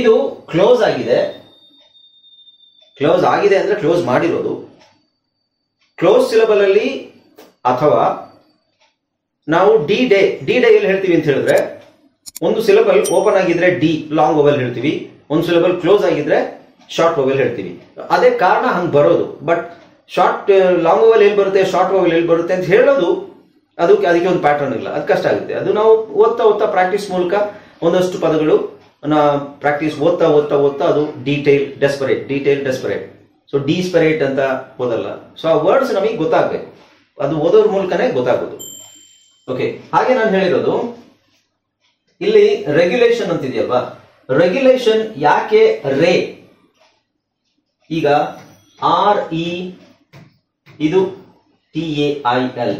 ಇದು ಕ್ಲೋಸ್ ಆಗಿದೆ. ಕ್ಲೋಸ್ ಆಗಿದೆ ಅಂದ್ರೆ ಕ್ಲೋಸ್ ಮಾಡಿರೋದು. ಕ್ಲೋಸ್ ಸಿಲಬಲ್ ಅಲ್ಲಿ ಅಥವಾ ನಾವು ಡಿ ಡೇ ಎಲ್ಲಿ ಹೇಳ್ತೀವಿ ಅಂತ ಹೇಳಿದ್ರೆ, ಒಂದು ಸಿಲಬಲ್ ಓಪನ್ ಆಗಿದ್ರೆ ಡಿ ಲಾಂಗ್ ವೊವೆಲ್ ಹೇಳ್ತೀವಿ, ಒಂದು ಸಿಲಬಲ್ ಕ್ಲೋಸ್ ಆಗಿದ್ರೆ ಶಾರ್ಟ್ ವೊವೆಲ್ ಹೇಳ್ತೀವಿ. ಅದೇ ಕಾರಣ ಹಂಗೆ ಬರೋದು. ಬಟ್ ಶಾರ್ಟ್ ಲಾಂಗ್ ವೊವೆಲ್ ಎಲ್ಲಿ ಬರುತ್ತೆ, ಶಾರ್ಟ್ ವೊವೆಲ್ ಎಲ್ಲಿ ಬರುತ್ತೆ ಅಂತ ಹೇಳೋದು ಅದಕ್ಕೆ ಒಂದು ಪ್ಯಾಟರ್ನ್ ಇಲ್ಲ. ಅದು ಕಷ್ಟ ಆಗುತ್ತೆ. ಅದು ನಾವು ಓದ್ತಾ ಪ್ರಾಕ್ಟೀಸ್ ಮೂಲಕ ಒಂದಷ್ಟು ಪದಗಳು ಪ್ರಾಕ್ಟೀಸ್ ಓದ್ತಾ ಅದು ಡೀಟೇಲ್ ಡೆಸ್ಪರೇಟ್. ಸೊ ಡಿಸ್ಪರೇಟ್ ಅಂತ ಓದಲ್ಲ. ಸೊ ಆ ವರ್ಡ್ಸ್ ನಮಗೆ ಗೊತ್ತಾಗಬೇಕು, ಅದು ಓದೋದ್ರ ಮೂಲಕನೇ ಗೊತ್ತಾಗೋದು. ಓಕೆ, ಹಾಗೆ ನಾನು ಹೇಳಿರೋದು ಇಲ್ಲಿ ರೆಗ್ಯುಲೇಷನ್ ಅಂತಿದೆಯಲ್ವಾ, ರೆಗ್ಯುಲೇಷನ್ ಯಾಕೆ ರೇ? ಈಗ RE ಇದು TAIL,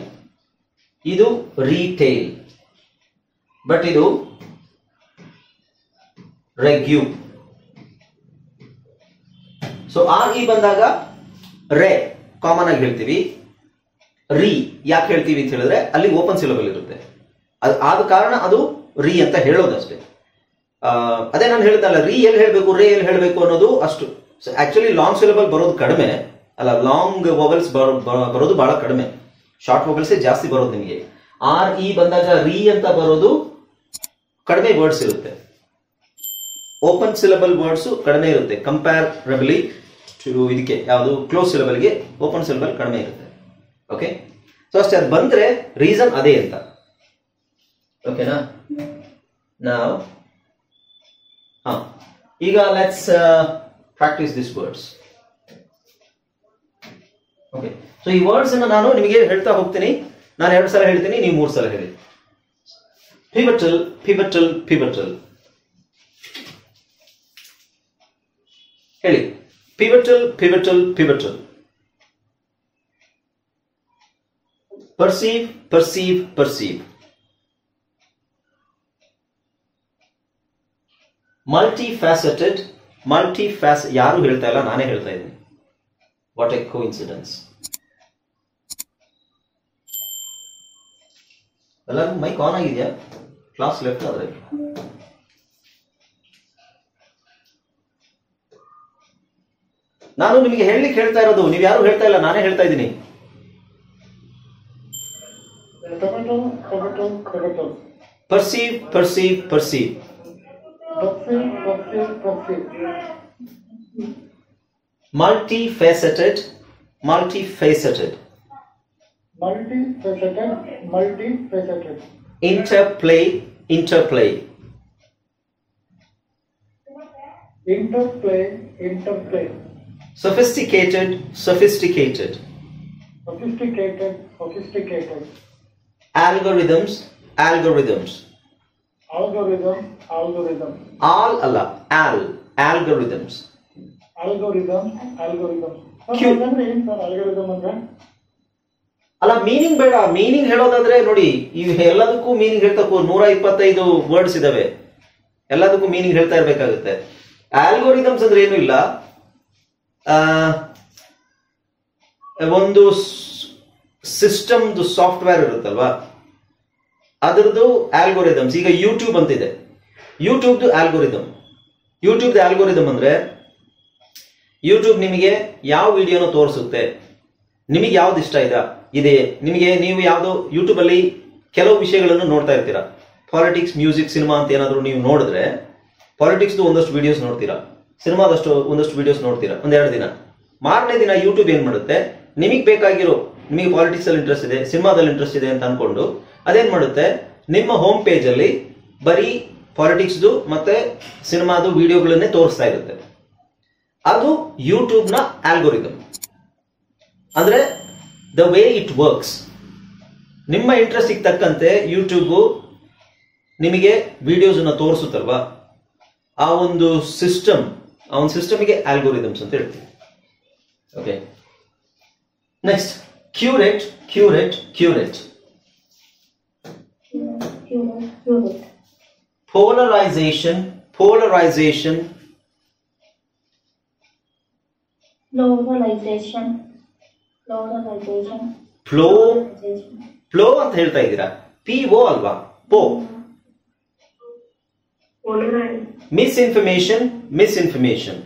ಇದು ರೀಟೇಲ್, ಬಟ್ ಇದು ರೆಗ್ಯೂ. ಸೊ RE ಬಂದಾಗ ರೇ ಕಾಮನ್ ಆಗಿ ಹೇಳ್ತೀವಿ. ರೀ ಯಾಕೆ ಹೇಳ್ತೀವಿ ಅಂತ ಹೇಳಿದ್ರೆ ಅಲ್ಲಿ ಓಪನ್ ಸಿಲಬಲ್ ಇರುತ್ತೆ. ಆದ ಕಾರಣ ಅದು ರೀ ಅಂತ ಹೇಳೋದಷ್ಟೇ. ಅದೇ ನಾನು ಹೇಳ್ದಲ್ಲ, ರೀ ಎಲ್ಲಿ ಹೇಳ್ಬೇಕು, ರೇ ಎಲ್ಲಿ ಹೇಳ್ಬೇಕು ಅನ್ನೋದು ಅಷ್ಟು. ಆಕ್ಚುಲಿ ಲಾಂಗ್ ಸಿಲಬಲ್ ಬರೋದು ಕಡಿಮೆ ಅಲ್ಲ, ಲಾಂಗ್ ವೊವೆಲ್ಸ್ ಬರೋದು ಬಹಳ ಕಡಿಮೆ. ಶಾರ್ಟ್ ವೊವೆಲ್ಸ್ ಜಾಸ್ತಿ ಬರೋದು ನಿಮಗೆ. RE ಬಂದಾಗ ರೀ ಅಂತ ಬರೋದು ಕಡಿಮೆ ವರ್ಡ್ಸ್ ಇರುತ್ತೆ. ಓಪನ್ ಸಿಲಬಲ್ ವರ್ಡ್ಸ್ ಕಡಿಮೆ ಇರುತ್ತೆ ಕಂಪ್ಯಾರಬಲಿ ಟು ಇದಕ್ಕೆ ಯಾವುದು ಕ್ಲೋಸ್ ಸಿಲಬಲ್ಗೆ ಓಪನ್ ಸಿಲಬಲ್ ಕಡಿಮೆ ಇರುತ್ತೆ. ಓಕೆ, ಸೊ ಅಷ್ಟೇ. ಅದು ಬಂದ್ರೆ ರೀಸನ್ ಅದೇ ಅಂತ. ಓಕೆನಾ? ನಾವು ಈಗ let's practice this words. Okay, so ಈ ವರ್ಡ್ಸ್ ಅನ್ನು ನಾನು ನಿಮಗೆ ಹೇಳ್ತಾ ಹೋಗ್ತೀನಿ. ನಾನು 2 ಸಲ ಹೇಳ್ತೀನಿ, ನೀವು 3 ಸಲ ಹೇಳಿ. ಪಿವಟಲ್ ಹೇಳಿ. ಪಿವಟಲ್. ಪರ್ಸೀವ್. ಮಲ್ಟಿಫ್ಯಾಸೆಟೆಡ್. ಯಾರು ಹೇಳ್ತಾ ಇಲ್ಲ, ನಾನೇ ಹೇಳ್ತಾ ಇದ್ದೀನಿ. What A coincidence. ಎಲ್ಲರೂ ಮೈಕ್ ಆನ್ ಆಗಿದೆಯಾ? ಕ್ಲಾಸ್ ಲೆಫ್ಟ್ ಆದ್ರೆ ನಾನು ನಿಮಗೆ ಹೇಳಲಿಕ್ಕೆ ಹೇಳ್ತಾ ಇರೋದು, ನೀವು ಯಾರು ಹೇಳ್ತಾ ಇಲ್ಲ, ನಾನೇ ಹೇಳ್ತಾ ಇದ್ದೀನಿ. Perceive. Multifaceted. Interplay. Sophisticated. Algorithms. All alla, algorithms. ಅಲ್ಲ, ಮೀನಿಂಗ್ ಬೇಡ. ಮೀನಿಂಗ್ ಹೇಳೋದಾದ್ರೆ ನೋಡಿ, ಇವು ಎಲ್ಲದಕ್ಕೂ ಮೀನಿಂಗ್ ಹೇಳ್ತಕ್ಕೂ 125 ವರ್ಡ್ಸ್ ಇದಾವೆ. ಎಲ್ಲದಕ್ಕೂ ಮೀನಿಂಗ್ ಹೇಳ್ತಾ ಇರ್ಬೇಕಾಗುತ್ತೆ. ಆಲ್ಗೋರಿದಮ್ಸ್ ಅಂದ್ರೆ ಏನು ಇಲ್ಲ, ಒಂದು ಸಿಸ್ಟಮ್ದು ಸಾಫ್ಟ್ವೇರ್ ಇರುತ್ತಲ್ವಾ, ಅದರದ್ದು ಆಲ್ಗೋರಿದಮ್ಸ್. ಈಗ ಯೂಟ್ಯೂಬ್ ಅಂತಿದೆ, ಯೂಟ್ಯೂಬ್ದು ಆಲ್ಗೋರಿದಮ್ ಅಂದ್ರೆ ಯೂಟ್ಯೂಬ್ ನಿಮಗೆ ಯಾವ ವಿಡಿಯೋನ ತೋರಿಸುತ್ತೆ, ನಿಮಗೆ ಯಾವ್ದು ಇಷ್ಟ ಇದೆ ನಿಮಗೆ, ನೀವು ಯಾವ್ದು ಯೂಟ್ಯೂಬ್ ಅಲ್ಲಿ ಕೆಲವು ವಿಷಯಗಳನ್ನು ನೋಡ್ತಾ ಇರ್ತೀರಾ. ಪಾಲಿಟಿಕ್ಸ್, ಮ್ಯೂಸಿಕ್, ಸಿನಿಮಾ ಅಂತ ಏನಾದ್ರು ನೀವು ನೋಡಿದ್ರೆ, ಪಾಲಿಟಿಕ್ಸ್ ಒಂದಷ್ಟು ವಿಡಿಯೋಸ್ ನೋಡ್ತೀರಾ, ಸಿನಿಮಾದಷ್ಟು ಒಂದಷ್ಟು ವಿಡಿಯೋಸ್ ನೋಡ್ತೀರಾ 1-2 ದಿನ. ಮಾರನೇ ದಿನ ಯೂಟ್ಯೂಬ್ ಏನ್ ಮಾಡುತ್ತೆ, ನಿಮಗೆ ಬೇಕಾಗಿರೋ, ನಿಮಗೆ ಪಾಲಿಟಿಕ್ಸ್ ಅಲ್ಲಿ ಇಂಟ್ರೆಸ್ಟ್ ಇದೆ, ಸಿನಿಮಾದಲ್ಲಿ ಇಂಟ್ರೆಸ್ಟ್ ಇದೆ ಅಂತ ಅನ್ಕೊಂಡು ಅದೇನ್ ಮಾಡುತ್ತೆ, ನಿಮ್ಮ ಹೋಮ್ ಪೇಜ್ ಅಲ್ಲಿ ಬರೀ ಪಾಲಿಟಿಕ್ಸ್ದು ಮತ್ತೆ ಸಿನಿಮಾದು ವಿಡಿಯೋಗಳನ್ನೇ ತೋರಿಸ್ತಾ ಇರುತ್ತೆ. ಅದು ಯೂಟ್ಯೂಬ್ ನ ಆಲ್ಗೋರಿದಮ್. ಅಂದ್ರೆ ದ ವೇ ಇಟ್ ವರ್ಕ್ಸ್, ನಿಮ್ಮ ಇಂಟ್ರೆಸ್ಟ್ ತಕ್ಕಂತೆ ಯೂಟ್ಯೂಬ್ ನಿಮಗೆ ವಿಡಿಯೋಸ್ ಅನ್ನ ತೋರಿಸುತ್ತಲ್ವಾ, ಆ ಒಂದು ಸಿಸ್ಟಮ್ಗೆ ಆಲ್ಗೋರಿದಮ್ಸ್ ಅಂತ ಹೇಳ್ತೀವಿ. Okay, next curate. Polarization. Pluralization. Polarization. Flow flow ಅಂತ ಹೇಳ್ತಾ ಇದ್ದೀರಾ, PO ಅಲ್ವಾ, ಪೋ. Polarized. Misinformation misinformation.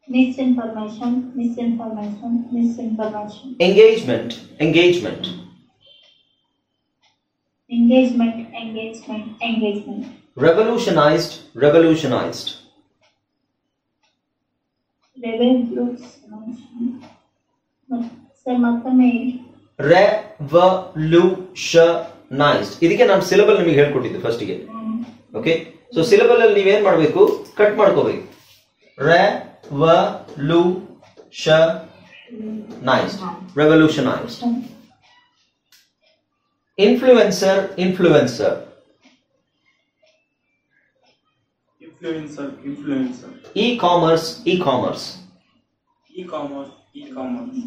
Misinformation. Misinformation. Misinformation. Engagement engagement. Engagement. Engagement. Engagement. ರೆವಲ್ಯೂಷನೈಸ್ಡ್ ರೆವಲ್ಯೂಷನೈಸ್ಡ್. Revolution. Sir, ಮತ್ತೊಮ್ಮೆ ರೆವಲ್ಯೂಷನೈಸ್ಡ್. ಇದಕ್ಕೆ ನಾನು ಸಿಲಬಲ್ ನಿಮಗೆ ಹೇಳ್ಕೊಟ್ಟಿದ್ದೆ ಫಸ್ಟಿಗೆ. ಓಕೆ, ಸೊ ಸಿಲಬಲ್ ಅಲ್ಲಿ ನೀವೇನ್ ಮಾಡಬೇಕು, ಕಟ್ ಮಾಡ್ಕೋಬೇಕು. Revolutionized revolutionized. Influencer influencer. Influencer, influencer. E-commerce e-commerce. E-commerce, e-commerce.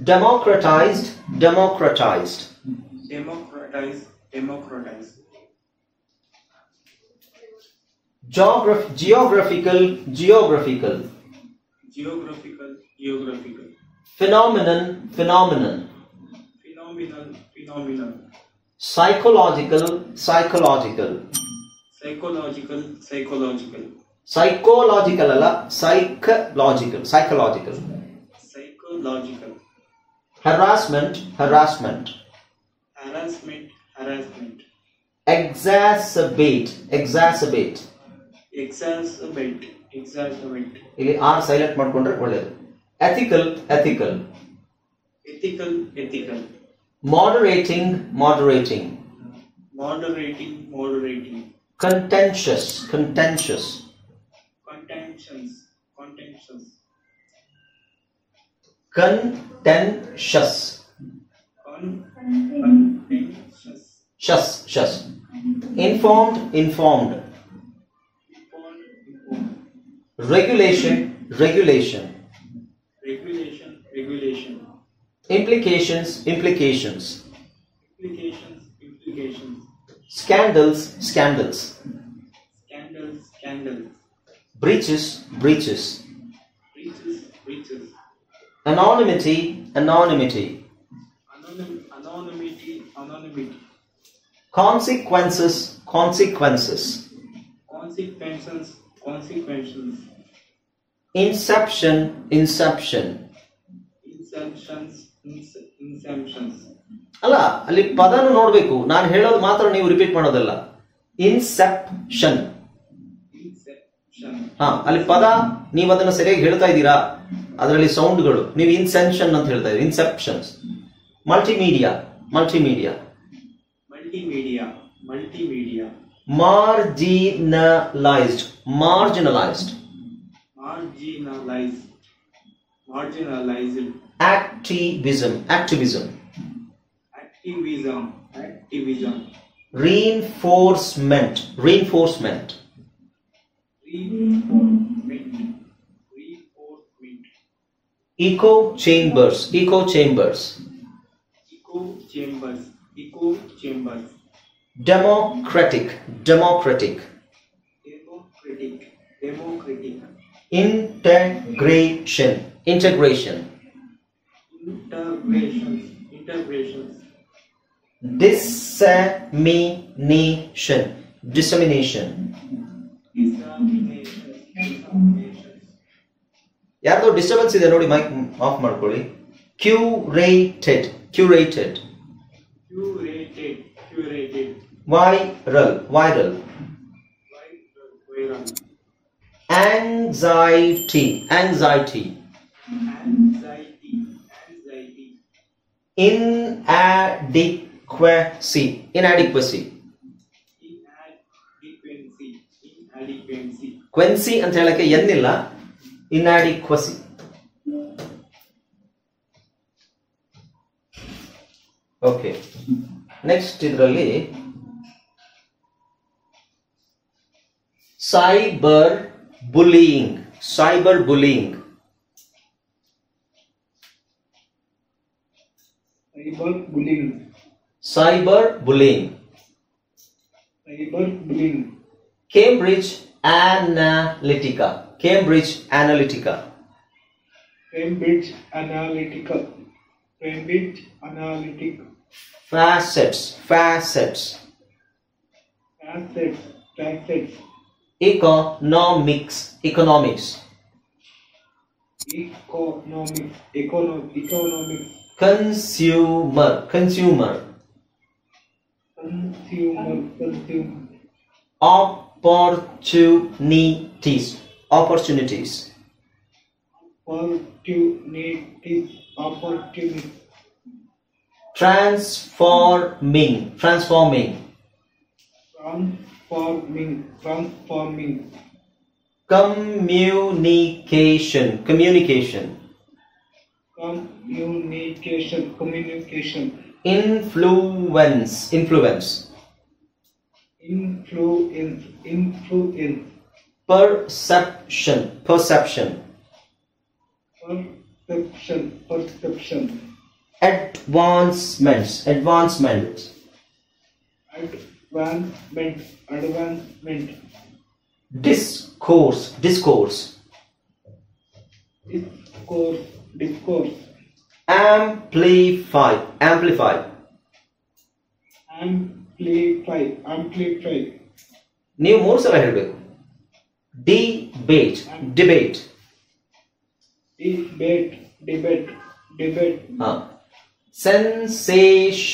Democratized democratized. Democratize, democratize. Geographical geographical. Geographical, geographical. Phenomenon phenomenon. Phenomenal, phenomenal. Psychological psychological. Psychological, psychological. Psychological ಅಲ್ಲ, psychological psychological. Psychological. Harassment harassment. Harassment, harassment. Exacerbate exacerbate. Exacerbate, exacerbate. ಇಲ್ಲಿ R silent ಮಾಡ್ಕೊಂಡ್ರೆ ಒಳ್ಳೆಯದು. Ethical ethical. Ethical, ethical. Moderating moderating. Moderating, moderating. Contentious contentious. Contentions, contentious. Contentious. Contentious. Shus. Informed informed. Informed, informed. Regulation regulation. Regulation, regulation. Implications implications. Implications, implications. Scandals scandals. Scandals, scandals. Breaches breaches. Breaches, breaches. Anonymity anonymity. Anonymity, anonymity. Consequences consequences. Consequences, consequences. Inception inception. Inceptions, inceptions. ಅಲ್ಲ, ಅಲ್ಲಿ ಪದನು ನೋಡ್ಬೇಕು, ನಾನು ಹೇಳೋದು ಮಾತ್ರ ನೀವು repeat ಮಾಡೋದಲ್ಲ. Inception. Inception. ಅಲ್ಲಿ ಪದ ನೀವು ಅದನ್ನ ಸರಿಯಾಗಿ ಹೇಳ್ತಾ ಇದ್ದೀರಾ, ಅದರಲ್ಲಿ ಸೌಂಡ್ಗಳು, ನೀವು ಇನ್ಸೆನ್ಷನ್ ಅಂತ ಹೇಳ್ತಾ ಇದ್ದೀರಿ. Inceptions. Multimedia multimedia. Multimedia, multimedia. Marginalized marginalized. Marginalized, marginalized. Activism activism. Activism, activism. Reinforcement reinforcement. Reinforcement, reinforcement. Echo chambers echo chambers. Echo chambers, echo chambers. Democratic democratic. Democratic, democratic. Integration integration. Integrations, integrations. Dissemination dissemination. Disseminations, disseminations. ಯಾರ್ದೋ disturbance ಇದೆ ನೋಡಿ, mic of ಮಾಡ್ಕೊಳ್ಳಿ. Curated curated. Curated, curated. Viral viral. Viral, viral. Anxiety anxiety. Anxiety, anxiety. Inadequacy inadequacy. Inadequacy, inadequacy. ಕ್ವೆನ್ಸಿ ಅಂತ ಹೇಳಕ್ಕೆ ಎನ್ನಿಲ್ಲ, inadequacy. Okay, next ಇದರಲ್ಲಿ cyberbullying cyberbullying. Cyberbullying. Cyberbullying. Cyberbullying. Cambridge Analytica Cambridge Analytica. Cambridge Analytica. Cambridge Analytica. Facets. Facets. Economics. Economics. Consumer. Opportunities. Opportunities. Transforming. Communication. Influence. Perception. Advancement. Discourse. Amplify. ನೀವು 3 ಸಲ ಹೇಳಬೇಕು. Debate. Sensational.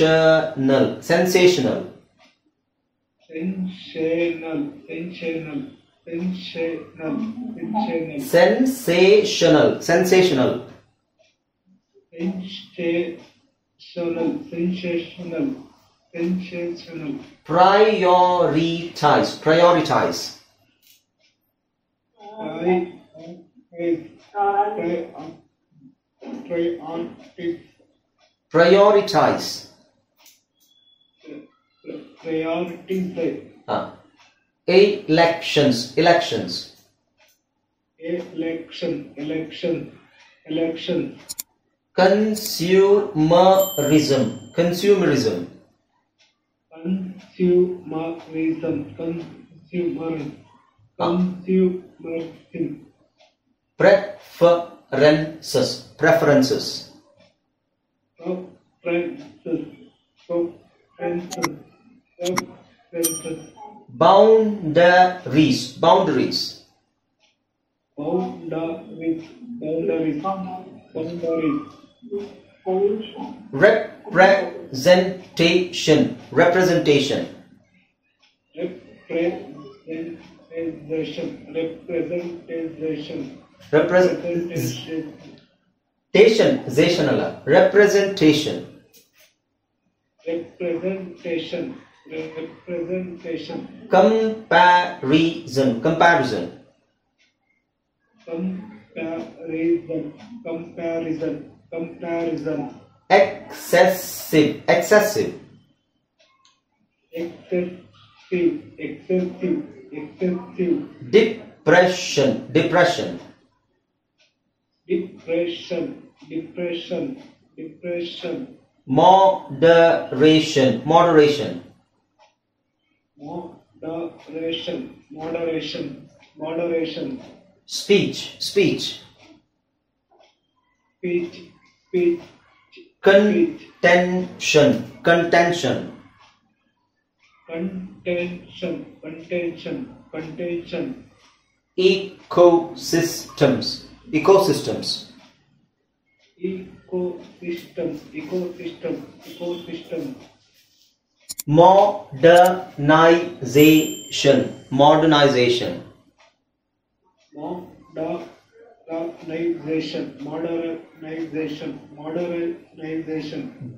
Prioritize. Elections. Consumerism. Preferences. Boundaries. Representation. Comparison. Excessive. Depression. Moderation. Speech. Contention. Ecosystems. Modernization.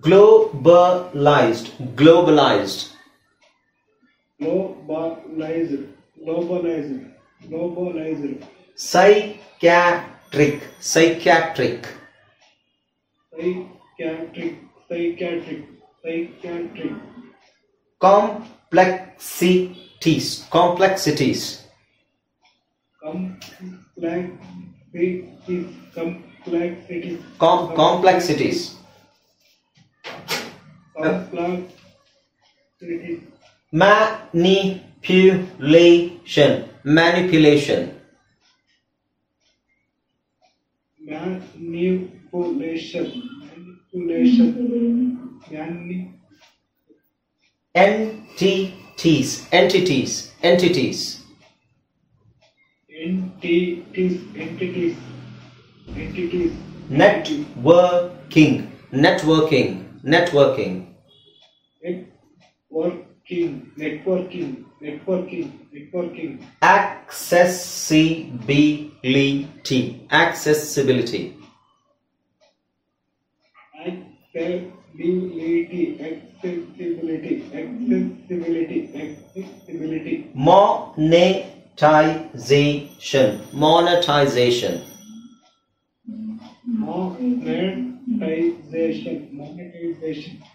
Globalized. Psychiatric. Complexities. Manipulation. manipulation, entities, entities, entities. Networking, networking, networking. networking. Accessibility, accessibility. Accessibility. Monetization, monetization.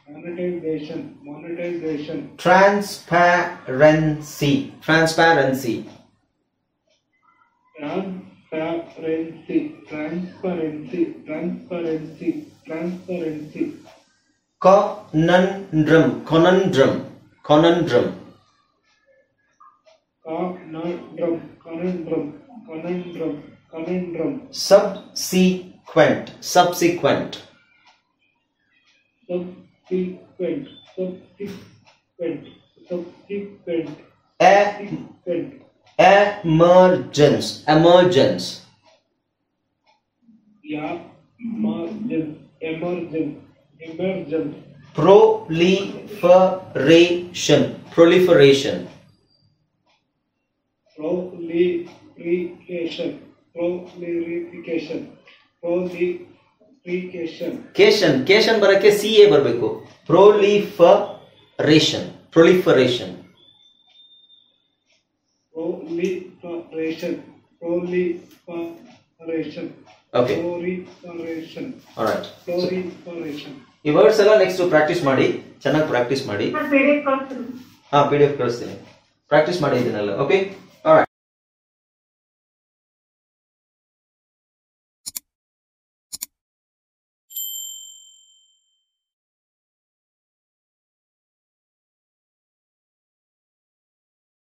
Monetization. Transparency, transparency. Transparency. Conundrum, conundrum, conundrum. Conundrum. Subsequent, subsequent. Subsequent. Emergence, emergence. Emergence. Proliferation, proliferation. ಕೇಶನ್ ಬರಕ್ಕೆ CA ಬರಬೇಕು. proliferation, proliferation. Okay. Alright. ಈ words ಎಲ್ಲ next practice ಮಾಡಿ, ಚೆನ್ನಾಗಿ practice ಮಾಡಿ. PDF ಕಳಿಸ್ತೀನಿ. PDF ಕಳಿಸ್ತೀನಿ, practice ಮಾಡಿ ಇದನ್ನೆಲ್ಲ. ಓಕೆ.